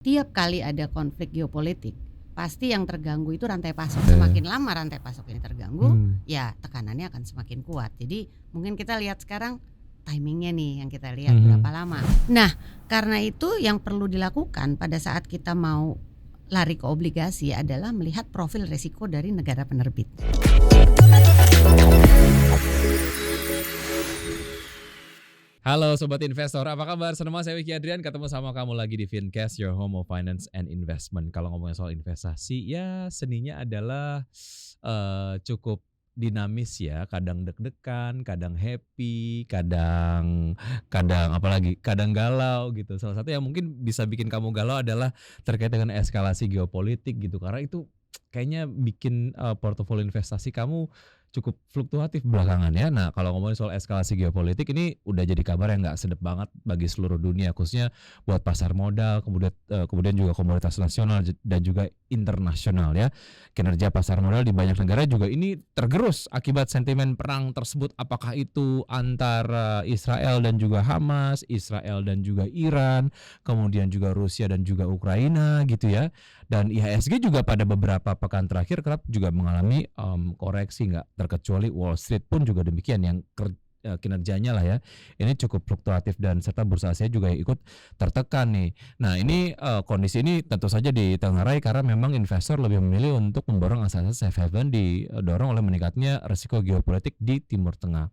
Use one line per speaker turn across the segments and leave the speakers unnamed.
Tiap kali ada konflik geopolitik, pasti yang terganggu itu rantai pasok. Semakin lama rantai pasok ini terganggu, ya tekanannya akan semakin kuat. Jadi mungkin kita lihat sekarang timingnya nih yang kita lihat berapa lama. Nah, karena itu yang perlu dilakukan pada saat kita mau lari ke obligasi adalah melihat profil risiko dari negara penerbit.
Halo Sobat Investor, apa kabar? Senang saya Wiki Adrian ketemu sama kamu lagi di Fincast, your home of finance and investment. Kalau ngomongin soal investasi, ya seninya adalah cukup dinamis ya, kadang deg-degan, kadang happy, kadang apalagi kadang galau gitu. Salah satu yang mungkin bisa bikin kamu galau adalah terkait dengan eskalasi geopolitik gitu, karena itu kayaknya bikin portofolio investasi kamu cukup fluktuatif belakangan ya. Nah, kalau ngomongin soal eskalasi geopolitik ini udah jadi kabar yang nggak sedap banget bagi seluruh dunia, khususnya buat pasar modal, kemudian juga komoditas nasional dan juga internasional ya. Kinerja pasar modal di banyak negara juga ini tergerus akibat sentimen perang tersebut, apakah itu antara Israel dan juga Hamas, Israel dan juga Iran, kemudian juga Rusia dan juga Ukraina gitu ya. Dan IHSG juga pada beberapa pekan terakhir kerap juga mengalami koreksi, nggak terkecuali Wall Street pun juga demikian yang kinerjanya lah ya ini cukup fluktuatif dan serta bursa Asia juga ikut tertekan nih. Nah ini kondisi ini tentu saja ditengarai karena memang investor lebih memilih untuk memborong aset-aset safe haven didorong oleh meningkatnya risiko geopolitik di Timur Tengah.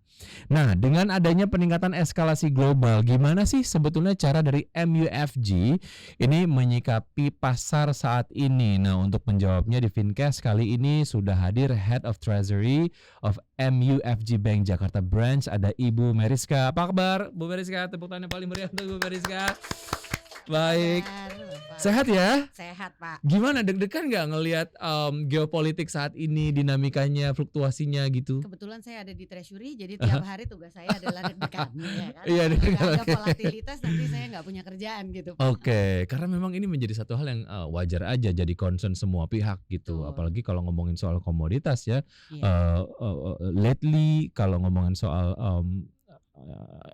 Nah dengan adanya peningkatan eskalasi global, gimana sih sebetulnya cara dari MUFG ini menyikapi pasar saat ini? Nah untuk menjawabnya di Fincast kali ini sudah hadir Head of Treasury of MUFG Bank Jakarta Branch, ada Ibu Meriska. Apa kabar Bu Meriska? Tepuk tangan yang paling meriah untuk Bu Meriska. Baik. Sehat ya?
Sehat Pak.
Gimana, deg-degan nggak ngelihat geopolitik saat ini, dinamikanya, fluktuasinya gitu?
Kebetulan saya ada di Treasury, jadi tiap hari tugas saya adalah deg-degan ya kan.
Iya,
Kalau ada volatilitas nanti saya nggak punya kerjaan gitu Pak.
Oke, karena memang ini menjadi satu hal yang wajar aja jadi concern semua pihak gitu.
Betul.
Apalagi kalau ngomongin soal komoditas ya.
Iya.
Lately kalau ngomongin soal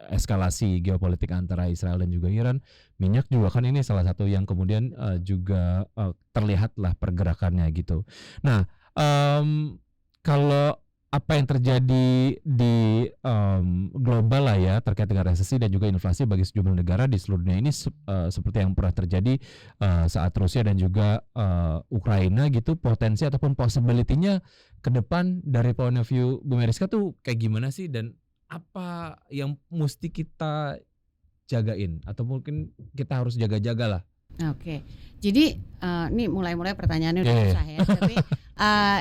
eskalasi geopolitik antara Israel dan juga Iran, minyak juga kan ini salah satu yang kemudian juga terlihatlah pergerakannya gitu. Nah, kalau apa yang terjadi di global lah ya terkait dengan resesi dan juga inflasi bagi sejumlah negara di seluruh dunia ini seperti yang pernah terjadi saat Rusia dan juga Ukraina gitu, potensi ataupun possibility-nya ke depan dari point of view Bu Meriska tuh kayak gimana sih, dan apa yang mesti kita jagain atau mungkin kita harus jaga-jaga lah?
Oke, jadi ini mulai pertanyaannya udah susah ya, tapi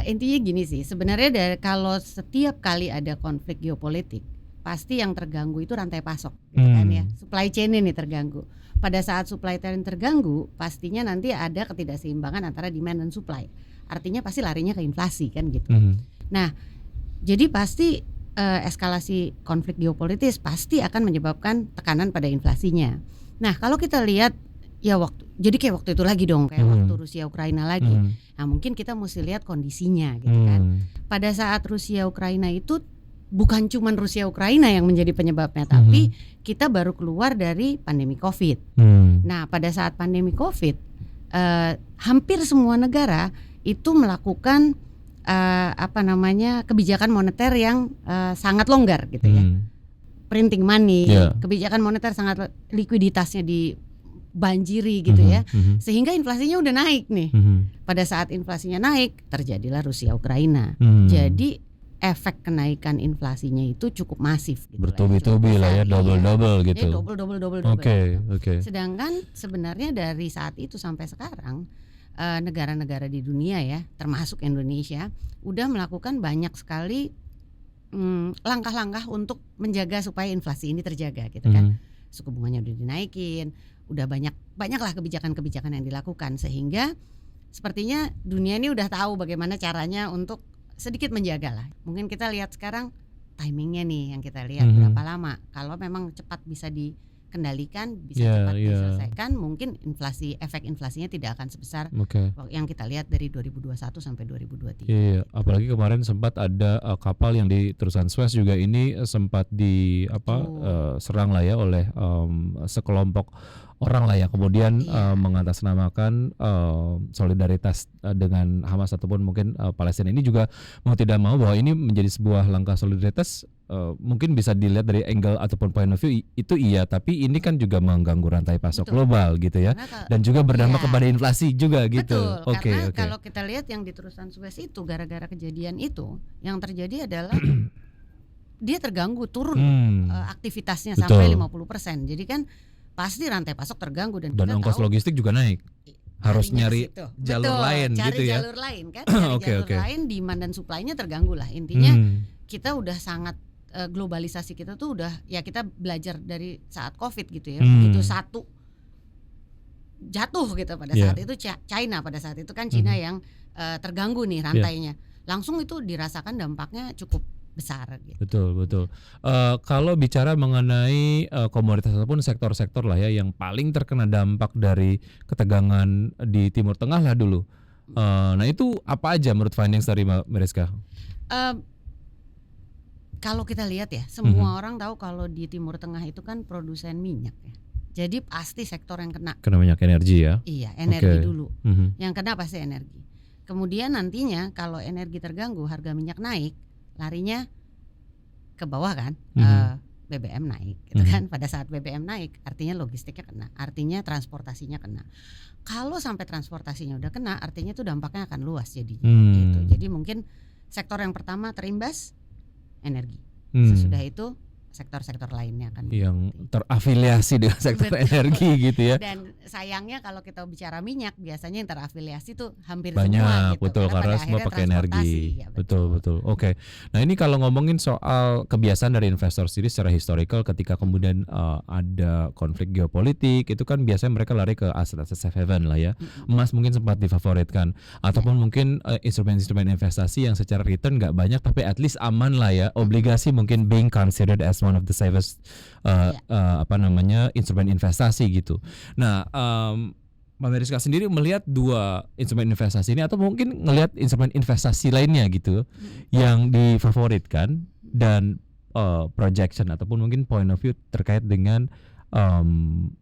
intinya gini sih, sebenarnya kalau setiap kali ada konflik geopolitik, pasti yang terganggu itu rantai pasok, gitu kan ya, supply chain ini terganggu. Pada saat supply chain terganggu, pastinya nanti ada ketidakseimbangan antara demand dan supply. Artinya pasti larinya ke inflasi kan gitu. Nah, jadi pasti eskalasi konflik geopolitis pasti akan menyebabkan tekanan pada inflasinya. Nah, kalau kita lihat ya jadi kayak waktu itu lagi dong, kayak waktu Rusia Ukraina lagi. Nah, mungkin kita mesti lihat kondisinya gitu kan. Pada saat Rusia Ukraina itu bukan cuma Rusia Ukraina yang menjadi penyebabnya, tapi kita baru keluar dari pandemi Covid. Nah, pada saat pandemi Covid, hampir semua negara itu melakukan kebijakan moneter yang sangat longgar gitu ya, printing money, kebijakan moneter sangat, likuiditasnya dibanjiri gitu ya, sehingga inflasinya udah naik nih. Pada saat inflasinya naik, terjadilah Rusia Ukraina. Jadi efek kenaikan inflasinya itu cukup masif gitu,
bertubi-tubi lah ya, double gitu.
Double.
Oke.
Sedangkan sebenarnya dari saat itu sampai sekarang negara-negara di dunia ya, termasuk Indonesia, udah melakukan banyak sekali langkah-langkah untuk menjaga supaya inflasi ini terjaga gitu kan. Suku bunganya udah dinaikin, udah banyaklah kebijakan-kebijakan yang dilakukan, sehingga sepertinya dunia ini udah tahu bagaimana caranya untuk sedikit menjaga lah. Mungkin kita lihat sekarang timingnya nih yang kita lihat berapa lama. Kalau memang cepat bisa dikendalikan, bisa cepat diselesaikan, mungkin efek inflasinya tidak akan sebesar yang kita lihat dari 2021 sampai 2023.
Iya, apalagi kemarin sempat ada kapal yang di Terusan Suez juga ini sempat serang lah ya oleh sekelompok orang lah ya kemudian
Iya.
mengatasnamakan solidaritas dengan Hamas ataupun mungkin Palestina ini juga mau tidak mau bahwa ini menjadi sebuah langkah solidaritas, mungkin bisa dilihat dari angle ataupun point of view itu iya, tapi ini kan juga mengganggu rantai pasok
Betul.
global gitu ya,
Karena
dan juga berdampak
iya.
kepada inflasi juga gitu.
Betul,
Oke,
karena
oke.
kalau kita lihat yang di terusan Suez itu gara-gara kejadian itu, yang terjadi adalah dia terganggu turun aktivitasnya sampai
Betul.
50%. Jadi kan pasti rantai pasok terganggu dan
Dan
kita
ongkos
tahu
logistik juga naik. Harus
larinya ke
nyari
situ.
jalur
Betul,
lain
cari
gitu ya.
jalur lain kan, cari
Oke,
jalur
oke.
lain, demand dan supply-nya terganggu lah. Intinya kita udah sangat globalisasi kita tuh udah ya kita belajar dari saat Covid gitu ya. Begitu satu jatuh gitu pada
Iya.
saat itu China pada saat itu kan China yang terganggu nih rantainya. Langsung itu dirasakan dampaknya cukup besar gitu.
Betul. Kalau bicara mengenai komoditas ataupun sektor-sektor lah ya yang paling terkena dampak dari ketegangan di Timur Tengah lah dulu. Nah itu apa aja menurut findings dari Mbak Mariska?
Kalau kita lihat ya, semua orang tahu kalau di Timur Tengah itu kan produsen minyak ya. Jadi pasti sektor yang kena.
Kena minyak energi ya?
Iya, energi
Oke.
dulu. Yang kena pasti energi. Kemudian nantinya kalau energi terganggu, harga minyak naik, larinya ke bawah kan, BBM naik gitu kan. Pada saat BBM naik artinya logistiknya kena, artinya transportasinya kena. Kalau sampai transportasinya udah kena, artinya itu dampaknya akan luas jadinya gitu. Jadi mungkin sektor yang pertama terimbas energi, sesudah itu sektor-sektor lainnya kan
yang terafiliasi dengan sektor energi gitu ya.
Dan sayangnya kalau kita bicara minyak biasanya yang terafiliasi tuh hampir
Banyak,
semua gitu.
betul, karena
pada
semua
akhirnya
pakai
transportasi.
energi.
Ya,
Betul. Oke. Nah ini kalau ngomongin soal kebiasaan dari investor sendiri secara historical, ketika kemudian ada konflik geopolitik, itu kan biasanya mereka lari ke aset-aset safe haven lah ya. Emas mungkin sempat difavoritkan, ataupun mungkin instrumen-instrumen investasi yang secara return nggak banyak tapi at least aman lah ya. Obligasi mungkin being considered as one of the safest instrumen investasi gitu. Nah, Mbak Mariska sendiri melihat dua instrumen investasi ini atau mungkin ngelihat instrumen investasi lainnya gitu yang difavoritkan dan projection ataupun mungkin point of view terkait dengan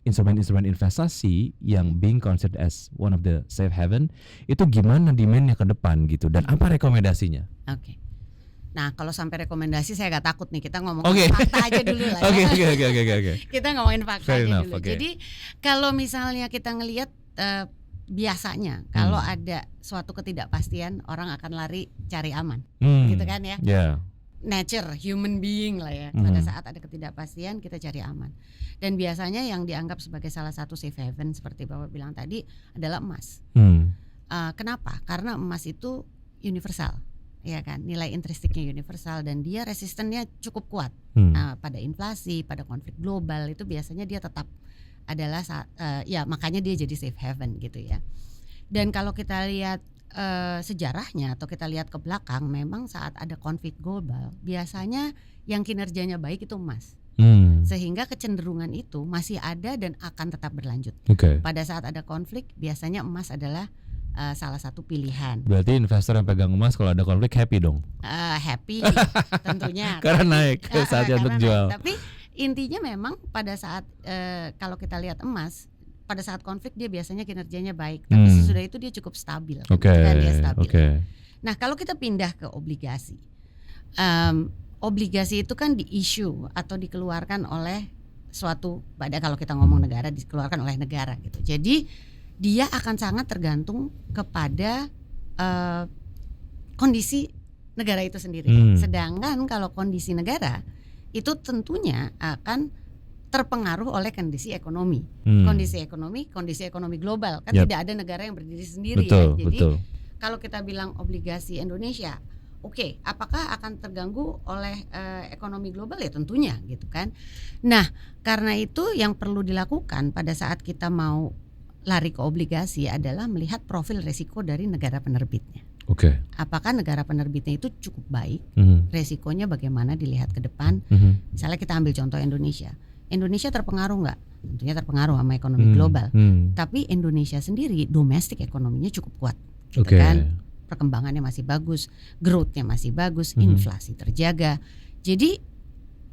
instrumen-instrumen investasi yang being considered as one of the safe haven itu gimana demand-nya ke depan gitu dan apa rekomendasinya?
Oke. Nah kalau sampai rekomendasi saya agak takut nih, kita ngomongin fakta aja dulu lah ya.
Oke.
Kita ngomongin fakta
Fair
aja
enough,
dulu.
okay.
Jadi kalau misalnya kita ngelihat biasanya kalau ada suatu ketidakpastian orang akan lari cari aman, gitu kan ya.
Yeah.
Nature, human being lah ya. Pada saat ada ketidakpastian kita cari aman. Dan biasanya yang dianggap sebagai salah satu safe haven seperti Bapak bilang tadi adalah emas. Kenapa? Karena emas itu universal. Ya kan, nilai intrinstiknya universal dan dia resistennya cukup kuat pada inflasi, pada konflik global itu biasanya dia tetap adalah ya makanya dia jadi safe haven gitu ya. Dan kalau kita lihat sejarahnya atau kita lihat ke belakang, memang saat ada konflik global biasanya yang kinerjanya baik itu emas. Sehingga kecenderungan itu masih ada dan akan tetap berlanjut. Pada saat ada konflik biasanya emas adalah salah satu pilihan.
Berarti investor yang pegang emas kalau ada konflik happy dong?
Happy tentunya.
Karena naik saatnya untuk jual.
Tapi intinya memang pada saat kalau kita lihat emas pada saat konflik dia biasanya kinerjanya baik, tapi sesudah itu dia cukup stabil. Dia stabil. Nah kalau kita pindah ke obligasi, obligasi itu kan di-issue atau dikeluarkan oleh suatu, kalau kita ngomong negara dikeluarkan oleh negara gitu. Jadi dia akan sangat tergantung kepada kondisi negara itu sendiri. Sedangkan kalau kondisi negara itu tentunya akan terpengaruh oleh kondisi ekonomi. Kondisi ekonomi global kan tidak ada negara yang berdiri sendiri. Jadi kalau kita bilang obligasi Indonesia, oke, apakah akan terganggu oleh ekonomi global ya tentunya gitu kan. Nah, karena itu yang perlu dilakukan pada saat kita mau lari ke obligasi adalah melihat profil resiko dari negara penerbitnya. Apakah negara penerbitnya itu cukup baik? Resikonya bagaimana dilihat ke depan? Misalnya kita ambil contoh Indonesia. Indonesia terpengaruh nggak? Tentunya terpengaruh sama ekonomi global. Tapi Indonesia sendiri domestik ekonominya cukup kuat, gitu kan? Perkembangannya masih bagus, growth-nya masih bagus, inflasi terjaga. Jadi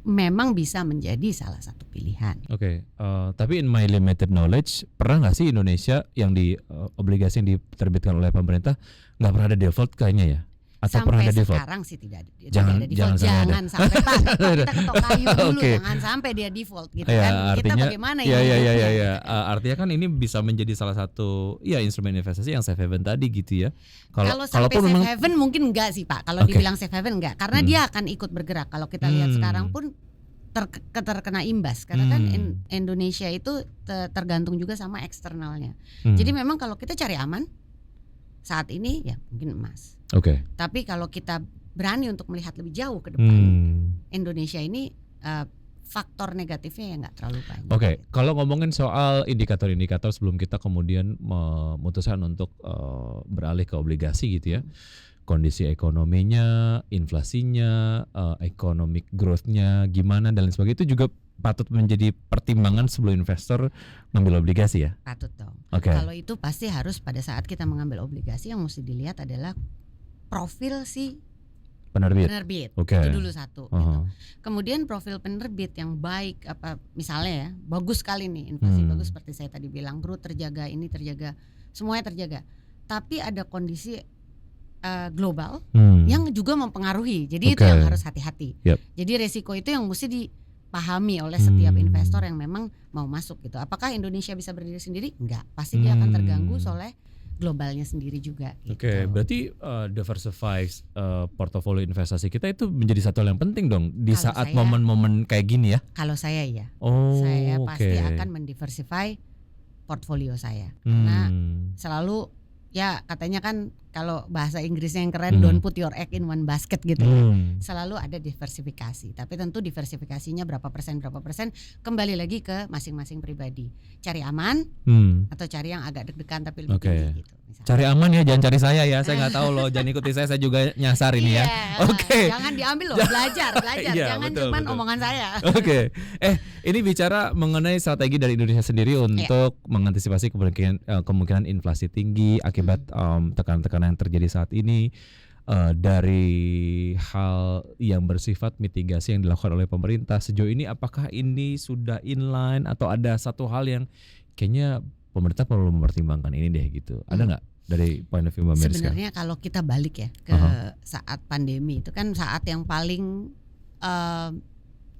memang bisa menjadi salah satu pilihan.
Oke, tapi in my limited knowledge, pernah nggak sih Indonesia yang di obligasi yang diterbitkan oleh pemerintah nggak pernah ada default kayaknya ya? Atau pernah
Sampai
ada default?
sekarang sih tidak ada
Jangan
default.
jangan
Sampai Pak, kita ketok kayu dulu,
Oke.
jangan sampai dia default gitu
Ya,
kan. Kita
artinya
bagaimana
ya
ya?
ya. Artinya kan ini bisa menjadi salah satu ya instrumen investasi yang safe haven tadi gitu ya.
Kalau sampai
kalaupun
safe
memang
haven mungkin enggak sih Pak. Kalau
Oke.
dibilang safe haven enggak, karena dia akan ikut bergerak. Kalau kita lihat sekarang pun terkena imbas karena kan Indonesia itu tergantung juga sama eksternalnya. Jadi memang kalau kita cari aman saat ini ya mungkin emas.
Oke.
Tapi kalau kita berani untuk melihat lebih jauh ke depan, Indonesia ini faktor negatifnya ya nggak terlalu banyak.
Oke, kalau ngomongin soal indikator-indikator sebelum kita kemudian memutuskan untuk beralih ke obligasi gitu ya, kondisi ekonominya, inflasinya, economic growth-nya gimana dan lain sebagainya itu juga patut menjadi pertimbangan sebelum investor ngambil obligasi ya?
Patut dong.
Oke.
Kalau itu pasti harus pada saat kita mengambil obligasi yang mesti dilihat adalah profil si penerbit.
Oke.
Itu dulu satu gitu. Kemudian profil penerbit yang baik apa misalnya ya, bagus sekali nih inflasi bagus seperti saya tadi bilang, growth terjaga, ini terjaga, semuanya terjaga. Tapi ada kondisi global yang juga mempengaruhi. Jadi itu yang harus hati-hati. Jadi resiko itu yang mesti dipahami oleh setiap investor yang memang mau masuk gitu. Apakah Indonesia bisa berdiri sendiri? Enggak. Pasti dia akan terganggu oleh globalnya sendiri juga gitu.
Oke, berarti diversify portofolio investasi kita itu menjadi satu hal yang penting dong di
Kalau
saat
saya-
momen-momen kayak gini ya.
Kalau saya ya,
Oh,
saya pasti
oke.
akan mendiversify portfolio saya. Karena selalu ya katanya kan kalau bahasa Inggrisnya yang keren don't put your egg in one basket gitu ya. Selalu ada diversifikasi. Tapi tentu diversifikasinya berapa persen kembali lagi ke masing-masing pribadi. Cari aman atau cari yang agak deg-degan tapi lebih
Oke.
tinggi gitu. Misalnya.
Cari aman ya, jangan cari saya ya. Saya nggak tahu loh, jangan ikuti saya juga nyasar ini ya.
Iya,
Oke.
jangan diambil loh, belajar.
Iya,
Jangan
betul,
cuman
betul.
omongan saya.
Oke, ini bicara mengenai strategi dari Indonesia sendiri untuk mengantisipasi kemungkinan inflasi tinggi akibat tekanan-tekanan yang terjadi saat ini, dari hal yang bersifat mitigasi yang dilakukan oleh pemerintah sejauh ini. Apakah ini sudah inline atau ada satu hal yang kayaknya pemerintah perlu mempertimbangkan ini deh gitu? Ada nggak dari point of view Mbak Meriska?
Sebenarnya kalau kita balik ya ke saat pandemi itu kan saat yang paling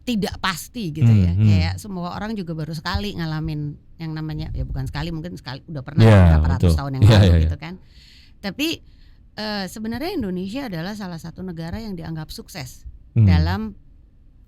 tidak pasti gitu ya. Kayak semua orang juga baru sekali ngalamin yang namanya ya bukan sekali mungkin sekali udah pernah berapa ratus tahun yang lalu gitu kan. Tapi sebenarnya Indonesia adalah salah satu negara yang dianggap sukses dalam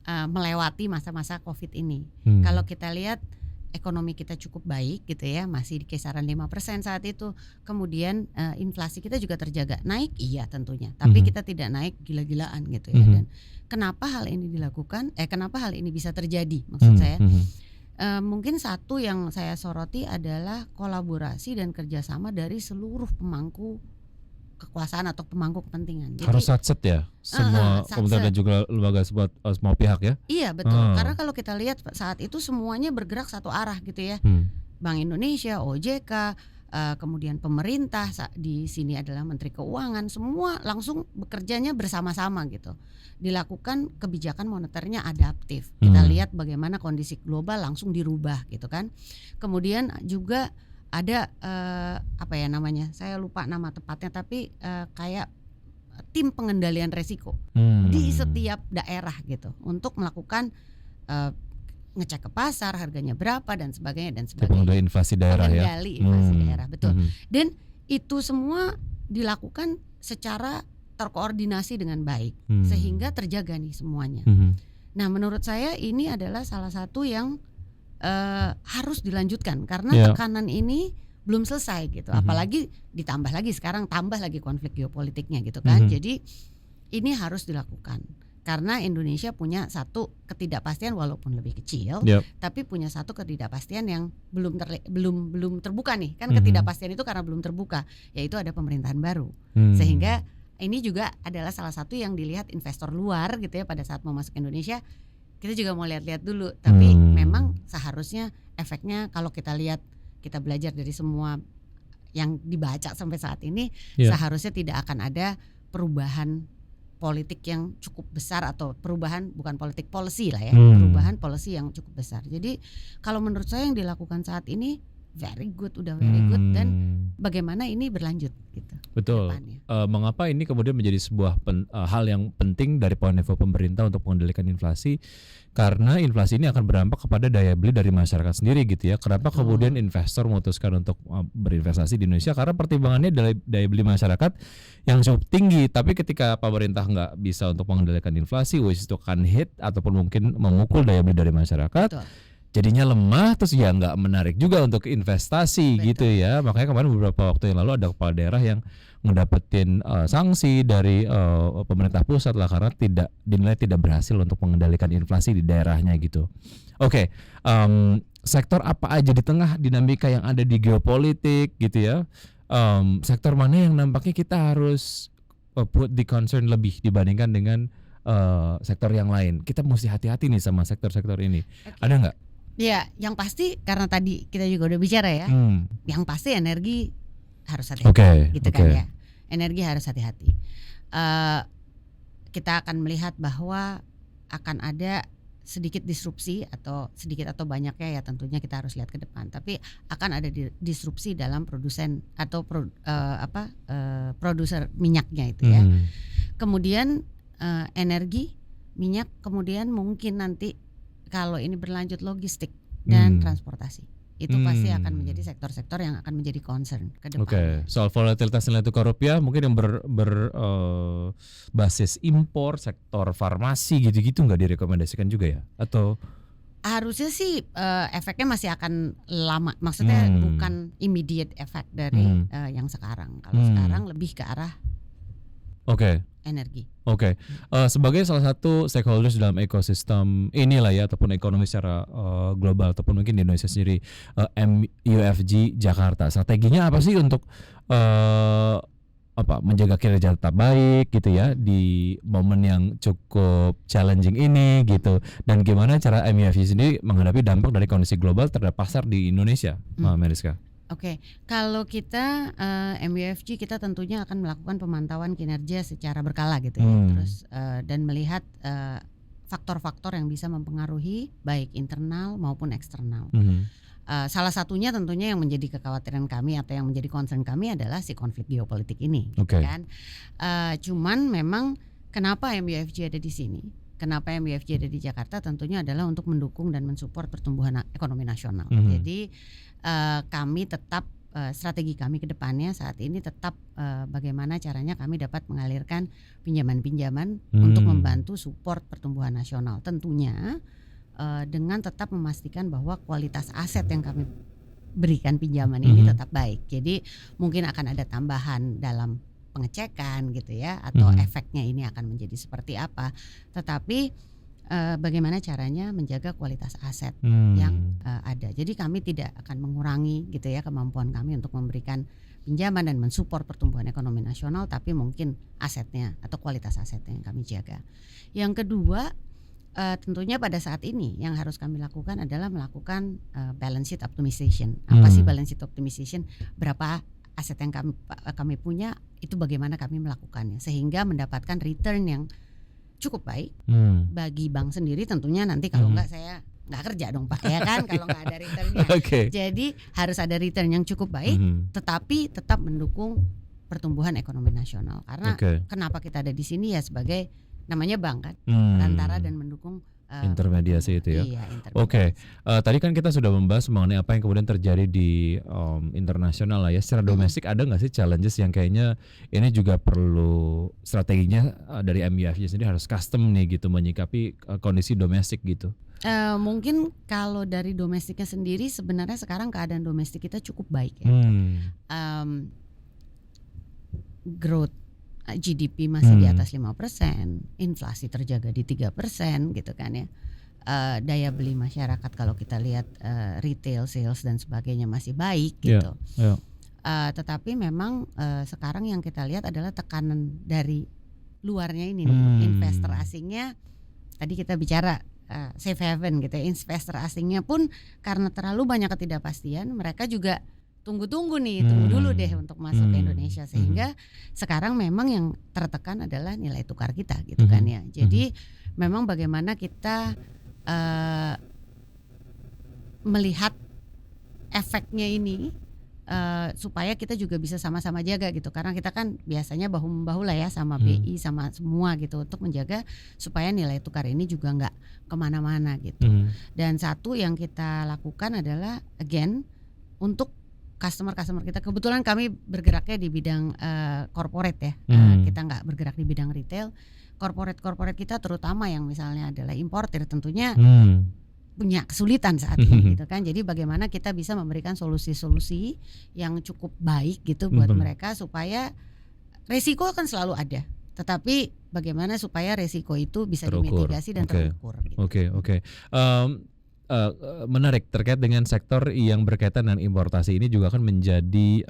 melewati masa-masa Covid ini. Kalau kita lihat ekonomi kita cukup baik gitu ya, masih di kisaran 5% saat itu. Kemudian inflasi kita juga terjaga. Naik iya tentunya, tapi kita tidak naik gila-gilaan gitu ya. Dan kenapa hal ini dilakukan? Kenapa hal ini bisa terjadi? Maksud saya mungkin satu yang saya soroti adalah kolaborasi dan kerjasama dari seluruh pemangku kekuasaan atau pemangku kepentingan. Jadi,
harus satset ya, semua kementerian dan juga lembaga semua pihak ya.
Iya betul, karena kalau kita lihat saat itu semuanya bergerak satu arah gitu ya. Bank Indonesia, OJK, kemudian pemerintah di sini adalah Menteri Keuangan, semua langsung bekerjanya bersama-sama gitu. Dilakukan kebijakan moneternya adaptif. Kita lihat bagaimana kondisi global langsung dirubah gitu kan. Kemudian juga ada apa ya namanya? Saya lupa nama tepatnya tapi kayak tim pengendalian resiko di setiap daerah gitu untuk melakukan ngecek ke pasar harganya berapa dan sebagainya.
Pengendali inflasi daerah ya.
Pengendali inflasi daerah betul. Dan itu semua dilakukan secara terkoordinasi dengan baik sehingga terjaga nih semuanya. Nah menurut saya ini adalah salah satu yang harus dilanjutkan karena tekanan ini belum selesai gitu. Apalagi ditambah lagi sekarang tambah lagi konflik geopolitiknya gitu kan. Jadi ini harus dilakukan karena Indonesia punya satu ketidakpastian walaupun lebih kecil, tapi punya satu ketidakpastian yang belum terbuka nih. Kan ketidakpastian itu karena belum terbuka, yaitu ada pemerintahan baru. Sehingga ini juga adalah salah satu yang dilihat investor luar gitu ya pada saat mau masuk Indonesia. Kita juga mau lihat-lihat dulu, tapi memang seharusnya efeknya kalau kita lihat, kita belajar dari semua yang dibaca sampai saat ini, seharusnya tidak akan ada perubahan politik yang cukup besar atau perubahan, bukan politik, policy lah ya,
Hmm.
perubahan policy yang cukup besar. Jadi kalau menurut saya yang dilakukan saat ini very good, udah very good, dan bagaimana ini berlanjut gitu
Betul.
depannya.
Mengapa ini kemudian menjadi sebuah hal yang penting dari point of view pemerintah untuk mengendalikan inflasi? Karena inflasi ini akan berdampak kepada daya beli dari masyarakat sendiri gitu ya. Kenapa
Betul.
kemudian investor memutuskan untuk berinvestasi di Indonesia? Karena pertimbangannya daya beli masyarakat yang cukup tinggi. Tapi ketika pemerintah nggak bisa untuk mengendalikan inflasi, which itu akan hit ataupun mungkin memukul daya beli dari masyarakat.
Betul.
Jadinya lemah, terus ya nggak menarik juga untuk investasi.
Betul.
Gitu ya. Makanya kemarin beberapa waktu yang lalu ada kepala daerah yang ngedapetin sanksi dari pemerintah pusat lah karena dinilai tidak berhasil untuk mengendalikan inflasi di daerahnya gitu. Oke, sektor apa aja di tengah dinamika yang ada di geopolitik gitu ya? Sektor mana yang nampaknya kita harus put the concern lebih dibandingkan dengan sektor yang lain? Kita mesti hati-hati nih sama sektor-sektor ini.
Oke.
Ada nggak?
Ya, yang pasti karena tadi kita juga udah bicara ya, yang pasti energi harus hati-hati,
Oke,
gitu
oke.
kan ya. Energi harus hati-hati. Kita akan melihat bahwa akan ada sedikit disrupsi atau sedikit atau banyaknya ya tentunya kita harus lihat ke depan. Tapi akan ada disrupsi dalam produsen atau produser minyaknya itu ya. Kemudian energi, minyak, kemudian mungkin nanti kalau ini berlanjut logistik dan transportasi. Itu pasti akan menjadi sektor-sektor yang akan menjadi concern ke depan.
Oke, soal volatilitas nilai tukar rupiah mungkin yang basis impor, sektor farmasi gitu-gitu nggak direkomendasikan juga ya? Atau
harusnya sih efeknya masih akan lama. Maksudnya bukan immediate effect dari yang sekarang. Kalau sekarang lebih ke arah energi.
Oke. Sebagai salah satu stakeholders dalam ekosistem inilah ya ataupun ekonomi secara global ataupun mungkin di Indonesia sendiri, MUFG Jakarta strateginya apa sih untuk menjaga kinerja tetap baik gitu ya di momen yang cukup challenging ini gitu, dan gimana cara MUFG sendiri menghadapi dampak dari kondisi global terhadap pasar di Indonesia, Mbak Meriska?
Oke, kalau kita MUFG kita tentunya akan melakukan pemantauan kinerja secara berkala gitu ya, terus dan melihat faktor-faktor yang bisa mempengaruhi baik internal maupun eksternal. Salah satunya tentunya yang menjadi kekhawatiran kami atau yang menjadi concern kami adalah si konflik geopolitik ini, gitu kan. Cuman memang kenapa MUFG ada di sini? Kenapa MUFG ada di Jakarta? Tentunya adalah untuk mendukung dan mensupport pertumbuhan ekonomi nasional. Jadi kami tetap strategi kami ke depannya saat ini tetap bagaimana caranya kami dapat mengalirkan pinjaman-pinjaman untuk membantu support pertumbuhan nasional. Tentunya dengan tetap memastikan bahwa kualitas aset yang kami berikan pinjaman ini tetap baik. Jadi mungkin akan ada tambahan dalam pengecekan gitu ya, atau efeknya ini akan menjadi seperti apa. Tetapi bagaimana caranya menjaga kualitas aset yang ada. Jadi kami tidak akan mengurangi gitu ya kemampuan kami untuk memberikan pinjaman dan mensupport pertumbuhan ekonomi nasional, tapi mungkin asetnya atau kualitas asetnya yang kami jaga. Yang kedua, tentunya pada saat ini yang harus kami lakukan adalah melakukan balance sheet optimization. Apa sih balance sheet optimization? Berapa aset yang kami punya, itu bagaimana kami melakukannya sehingga mendapatkan return yang cukup baik bagi bank sendiri. Tentunya nanti kalau enggak saya nggak kerja dong Pak, ya kan, kalau nggak ada returnnya. Jadi harus ada return yang cukup baik, tetapi tetap mendukung pertumbuhan ekonomi nasional. Karena kenapa kita ada di sini ya sebagai namanya bank kan, perantara dan mendukung
intermediasi itu ya.
Iya,
Oke. Tadi kan kita sudah membahas mengenai apa yang kemudian terjadi di internasional lah ya. Secara domestik ada nggak sih challenges yang kayaknya ini juga perlu strateginya dari MUFG sendiri harus custom nih gitu menyikapi kondisi domestik gitu?
Mungkin kalau dari domestiknya sendiri sebenarnya sekarang keadaan domestik kita cukup baik ya. Growth GDP masih di atas 5%, inflasi terjaga di 3% gitu kan ya. Daya beli masyarakat kalau kita lihat retail sales dan sebagainya masih baik gitu. Tetapi memang sekarang yang kita lihat adalah tekanan dari luarnya ini nih. Investor asingnya tadi kita bicara safe haven gitu ya. Investor asingnya pun karena terlalu banyak ketidakpastian, mereka juga tunggu dulu deh untuk masuk ke Indonesia, sehingga sekarang memang yang tertekan adalah nilai tukar kita gitu kan ya. Jadi memang bagaimana kita melihat efeknya ini supaya kita juga bisa sama-sama jaga gitu, karena kita kan biasanya bahu-membahu lah ya sama BI sama semua gitu untuk menjaga supaya nilai tukar ini juga nggak kemana-mana gitu. Dan satu yang kita lakukan adalah again untuk customer kita, kebetulan kami bergeraknya di bidang corporate ya, kita nggak bergerak di bidang retail. Corporate kita terutama yang misalnya adalah importer tentunya punya kesulitan saat ini gitu kan. Jadi bagaimana kita bisa memberikan solusi-solusi yang cukup baik gitu buat mereka, supaya resiko kan selalu ada, tetapi bagaimana supaya resiko itu bisa dimitigasi dan terukur gitu.
Oke. Menarik terkait dengan sektor yang berkaitan dengan importasi ini juga akan menjadi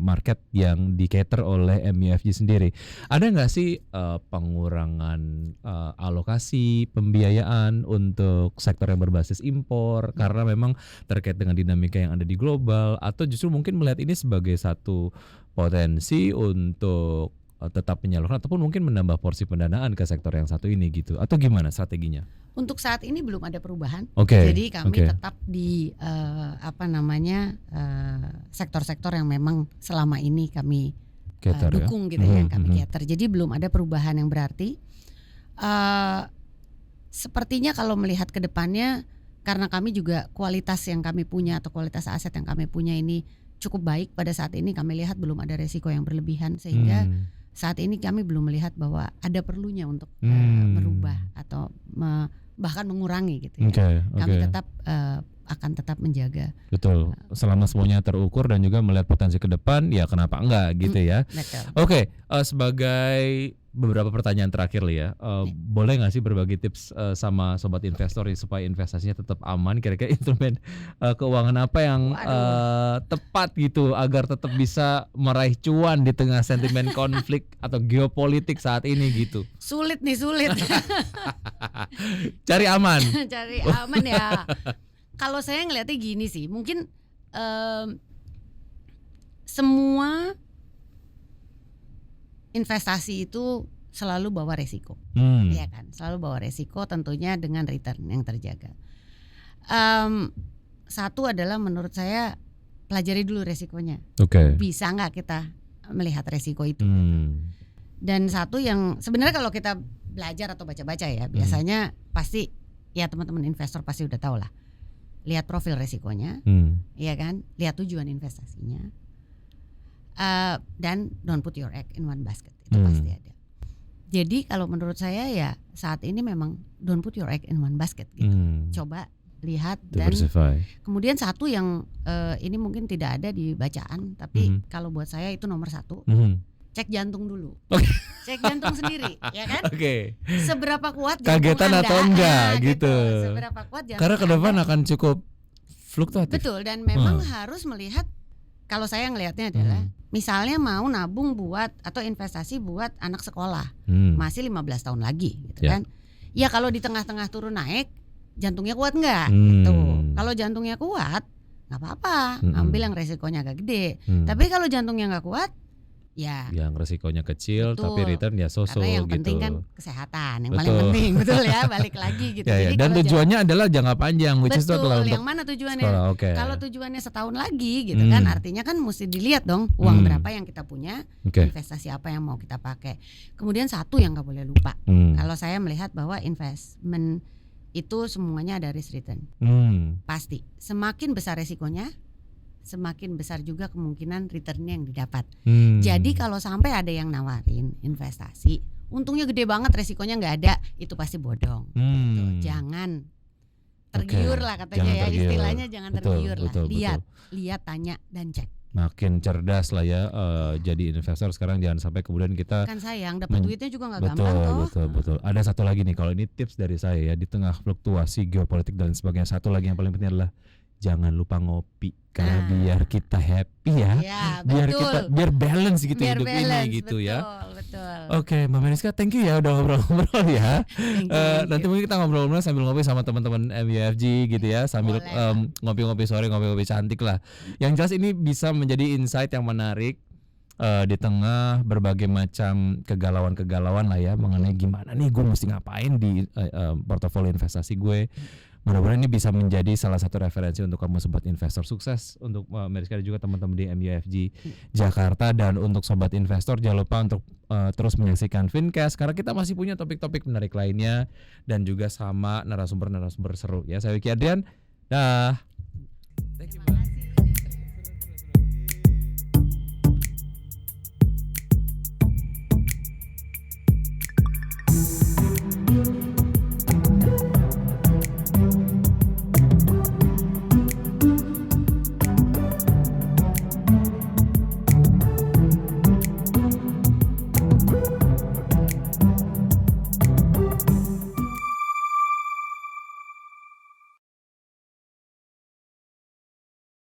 market yang di-cater oleh MUFG sendiri. Ada nggak sih pengurangan alokasi pembiayaan untuk sektor yang berbasis impor karena memang terkait dengan dinamika yang ada di global, atau justru mungkin melihat ini sebagai satu potensi untuk tetap menyalurkan ataupun mungkin menambah porsi pendanaan ke sektor yang satu ini gitu, atau gimana strateginya?
Untuk saat ini belum ada perubahan.
Okay.
Jadi kami tetap di sektor-sektor yang memang selama ini kami dukung gitu ya, kami cater. Jadi belum ada perubahan yang berarti. Sepertinya kalau melihat ke depannya, karena kami juga kualitas yang kami punya atau kualitas aset yang kami punya ini cukup baik pada saat ini, kami lihat belum ada resiko yang berlebihan, sehingga saat ini kami belum melihat bahwa ada perlunya untuk merubah atau bahkan mengurangi gitu ya. Kami tetap akan tetap menjaga.
Betul. Selama semuanya terukur dan juga melihat potensi ke depan, ya kenapa enggak gitu ya. Oke, sebagai beberapa pertanyaan terakhir ya, boleh nggak sih berbagi tips sama sobat investor supaya investasinya tetap aman? Kira-kira instrumen keuangan apa yang tepat gitu agar tetap bisa meraih cuan di tengah sentimen konflik atau geopolitik saat ini gitu?
Sulit.
Cari aman.
Cari aman ya. Kalau saya ngelihatnya gini sih, mungkin semua investasi itu selalu bawa resiko, ya kan? Selalu bawa resiko, tentunya dengan return yang terjaga. Satu adalah menurut saya pelajari dulu resikonya. Bisa nggak kita melihat resiko itu? Dan satu yang sebenarnya kalau kita belajar atau baca-baca ya, biasanya pasti ya teman-teman investor pasti udah tahu lah. Lihat profil resikonya, ya kan? Lihat tujuan investasinya. Dan don't put your egg in one basket, itu pasti ada. Jadi kalau menurut saya ya saat ini memang don't put your egg in one basket gitu. Coba lihat dan kemudian satu yang ini mungkin tidak ada di bacaan, tapi kalau buat saya itu nomor satu, cek jantung dulu. Cek jantung sendiri, ya kan? Seberapa kuat
kagetan
jantung
atau
Anda,
enggak gitu.
Seberapa kuat jantung
karena ke depan
Anda.
Akan cukup fluktuatif.
Betul, dan memang harus melihat. Kalau saya ngelihatnya adalah misalnya mau nabung buat atau investasi buat anak sekolah, masih 15 tahun lagi gitu kan. Ya kalau di tengah-tengah turun naik, jantungnya kuat enggak gitu. Kalau jantungnya kuat enggak apa-apa, ambil yang resikonya agak gede. Tapi kalau jantungnya enggak kuat, ya
yang resikonya kecil, tapi return ya so-so
karena yang
gitu.
penting kan kesehatan, yang paling penting, betul ya, balik lagi gitu. Jadi
dan tujuannya adalah jangka panjang, which is adalah
yang mana tujuannya? Kalau tujuannya setahun lagi gitu kan, artinya kan mesti dilihat dong uang berapa yang kita punya, investasi apa yang mau kita pakai. Kemudian satu yang nggak boleh lupa, kalau saya melihat bahwa investment itu semuanya ada risk return, pasti. Semakin besar resikonya, semakin besar juga kemungkinan returnnya yang didapat. Jadi kalau sampai ada yang nawarin investasi, untungnya gede banget, resikonya nggak ada, itu pasti bodong. Gitu. Jangan tergiur lah katanya, istilahnya jangan tergiur lah. Lihat, tanya dan cek.
Makin cerdas lah ya, jadi investor sekarang, jangan sampai kemudian kita
kan sayang dapat duitnya juga nggak gampang toh.
Betul. Ada satu lagi nih, kalau ini tips dari saya ya, di tengah fluktuasi geopolitik dan sebagainya, satu lagi yang paling penting adalah jangan lupa ngopi, karena biar kita happy ya, biar balance gitu hidup ini gitu,
betul,
ya.
Betul. Betul.
Oke, Mbak Meriska, thank you ya udah ngobrol-ngobrol ya.
Thank you.
Nanti mungkin kita ngobrol-ngobrol sambil ngopi sama teman-teman MUFG gitu ya, sambil
Boleh lah.
ngopi-ngopi sore, ngopi-ngopi cantik lah. Yang jelas ini bisa menjadi insight yang menarik di tengah berbagai macam kegalauan-kegalauan lah ya mengenai gimana nih gue mesti ngapain di portofolio investasi gue. Mudah-mudahan ini bisa menjadi salah satu referensi untuk kamu sobat investor. Sukses untuk Meriska dan juga teman-teman di MUFG Jakarta. Dan untuk sobat investor jangan lupa untuk terus menyaksikan Fincast karena kita masih punya topik-topik menarik lainnya dan juga sama narasumber-narasumber seru ya. Saya Wiki Adrian. Dah.